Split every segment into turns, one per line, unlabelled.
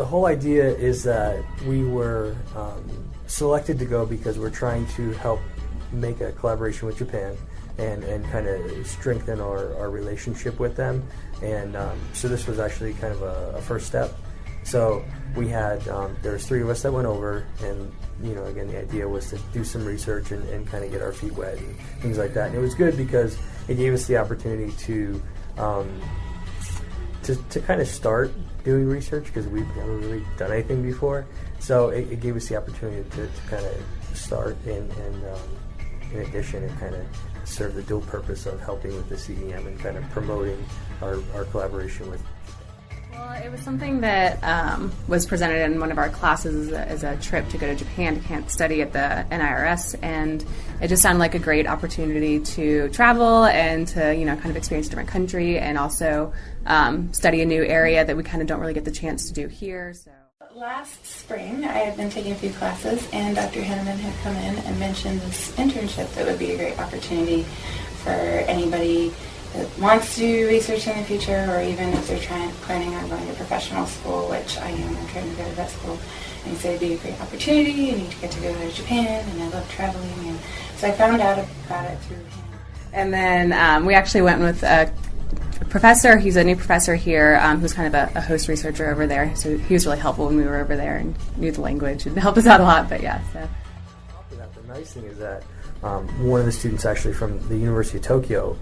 The whole idea is that we were selected to go because we're trying to help make a collaboration with Japan and kind of strengthen our relationship with them. And so this was actually kind of a first step. So we had, there was 3 of us that went over, and again, the idea was to do some research and kind of get our feet wet and things like that. And it was good because it gave us the opportunity to kind of start doing research, because we've never really done anything before. So it gave us the opportunity to kind of start in addition and kind of serve the dual purpose of helping with the CEM and kind of promoting our collaboration with.
Well, it was something that was presented in one of our classes as a trip to go to Japan to study at the NIRS, and it just sounded like a great opportunity to travel and to kind of experience a different country, and also study a new area that we kind of don't really get the chance to do here. So
last spring, I had been taking a few classes, and Dr. Henneman had come in and mentioned this internship that would be a great opportunity for anybody that wants to do research in the future, or even if they're planning on going to professional school, which I am. I'm trying to go to vet school. And so it'd be a great opportunity, and you get to go to Japan, and I love traveling. And so I found out about it through him.
And then we actually went with a professor. He's a new professor here who's kind of a host researcher over there. So he was really helpful when we were over there and knew the language and helped us out a lot. But yeah, so.
The nice thing is that one of the students actually from the University of Tokyo,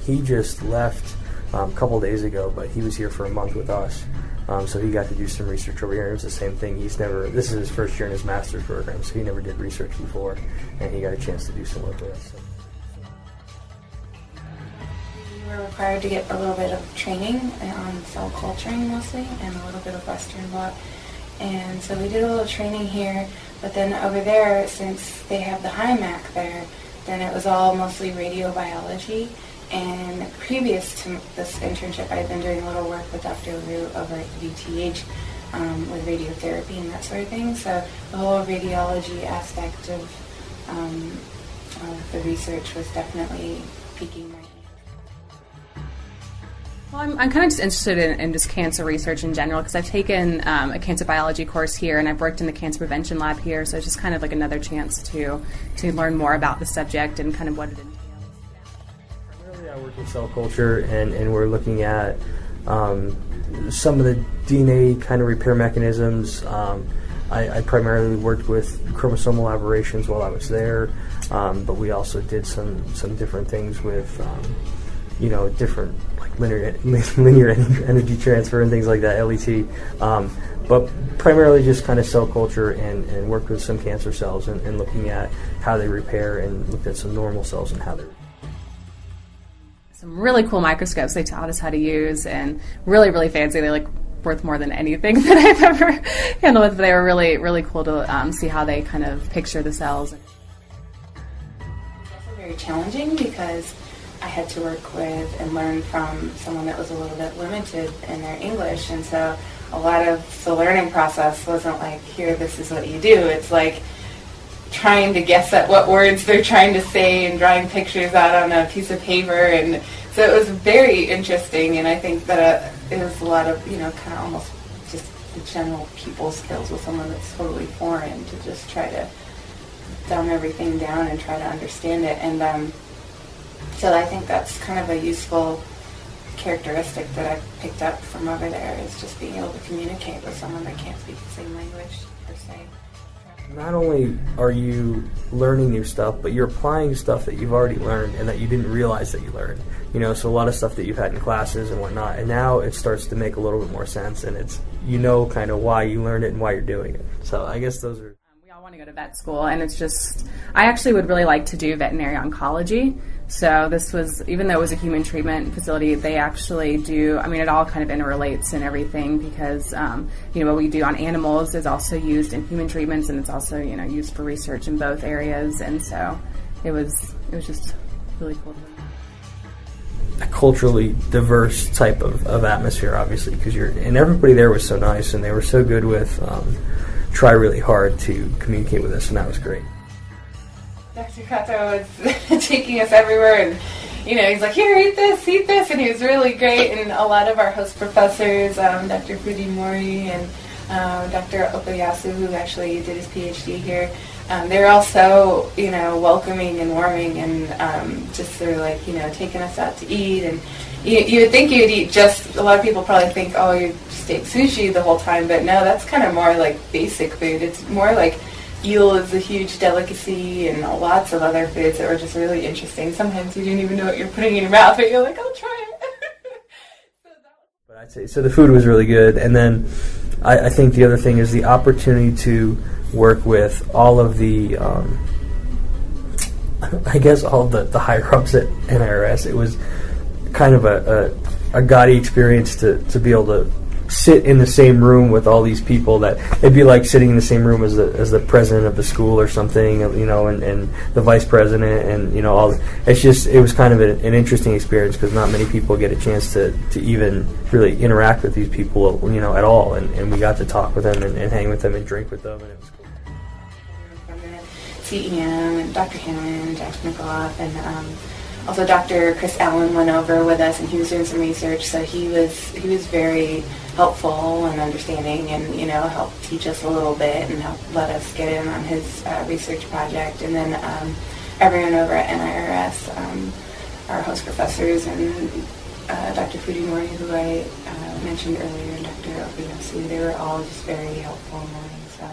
he just left a couple days ago, but he was here for a month with us. So he got to do some research over here. It was the same thing. This is his first year in his master's program, so he never did research before, and he got a chance to do some work with us. So.
We were required to get a little bit of training on cell culturing mostly, and a little bit of Western blot. And so we did a little training here, but then over there, since they have the HIMAC there, then it was all mostly radiobiology. And previous to this internship, I had been doing a little work with Dr. Liu over at VTH with radiotherapy and that sort of thing. So the whole radiology aspect of the research was definitely piquing my interest.
Well, I'm kind of just interested in just cancer research in general, because I've taken a cancer biology course here, and I've worked in the cancer prevention lab here, so it's just kind of like another chance to learn more about the subject and kind of what it entails.
Primarily I work in cell culture, and we're looking at some of the DNA kind of repair mechanisms. I primarily worked with chromosomal aberrations while I was there, but we also did some different things with different linear energy transfer and things like that, LET, but primarily just kind of cell culture and worked with some cancer cells and looking at how they repair, and looked at some normal cells and how they
some really cool microscopes they taught us how to use, and really, really fancy. They worth more than anything that I've ever handled with. They were really, really cool to see how they kind of picture the cells.
It's also very challenging because I had to work with and learn from someone that was a little bit limited in their English, and so a lot of the learning process wasn't like, here, this is what you do. It's like trying to guess at what words they're trying to say and drawing pictures out on a piece of paper, and so it was very interesting, and I think that it was a lot of, kind of almost just the general people skills with someone that's totally foreign, to just try to dumb everything down and try to understand it. And so I think that's kind of a useful characteristic that I picked up from over there, is just being able to communicate with someone that can't speak the same language per se.
Not only are you learning new stuff, but you're applying stuff that you've already learned and that you didn't realize that you learned. So a lot of stuff that you've had in classes and whatnot, and now it starts to make a little bit more sense, and it's kind of why you learned it and why you're doing it. So I guess those are...
We all want to go to vet school, and it's just... I actually would really like to do veterinary oncology. So this was, even though it was a human treatment facility, they actually do, it all kind of interrelates and everything, because, what we do on animals is also used in human treatments, and it's also, used for research in both areas. And so it was just really cool.
A culturally diverse type of atmosphere, obviously, because and everybody there was so nice, and they were so good with, try really hard to communicate with us, and that was great.
Dr. Kato was taking us everywhere, and he's like, here, eat this, and he was really great. And a lot of our host professors, Dr. Fujimori and Dr. Okayasu, who actually did his PhD here. They were all so, welcoming and warming, and just sort of like, taking us out to eat. And you would think you'd eat a lot of people probably think, oh, you just ate sushi the whole time, but no, that's kind of more like basic food. It's more like eel is a huge delicacy, and lots of other foods that were just really interesting. Sometimes you didn't even know what you're putting in your mouth, but you're like, I'll try it.
But I'd say, so the food was really good, and then I think the other thing is the opportunity to work with all of the, I guess all of the higher-ups at NIRS. It was kind of a gaudy experience to be able to sit in the same room with all these people. That it'd be like sitting in the same room as the president of the school or something, and the vice president, and all. It was kind of an interesting experience because not many people get a chance to even really interact with these people, at all. And we got to talk with them and hang with them and drink with them, and it was cool.
From the CEM and Dr. Hammond, Dr. McGough, and also Dr. Chris Allen went over with us, and he was doing some research, so he was very helpful and understanding, and helped teach us a little bit and help let us get in on his research project. And then everyone over at NIRS, our host professors, and Dr. Fujimori, who I mentioned earlier, and Dr. Okuyasu, they were all just very helpful and warming. So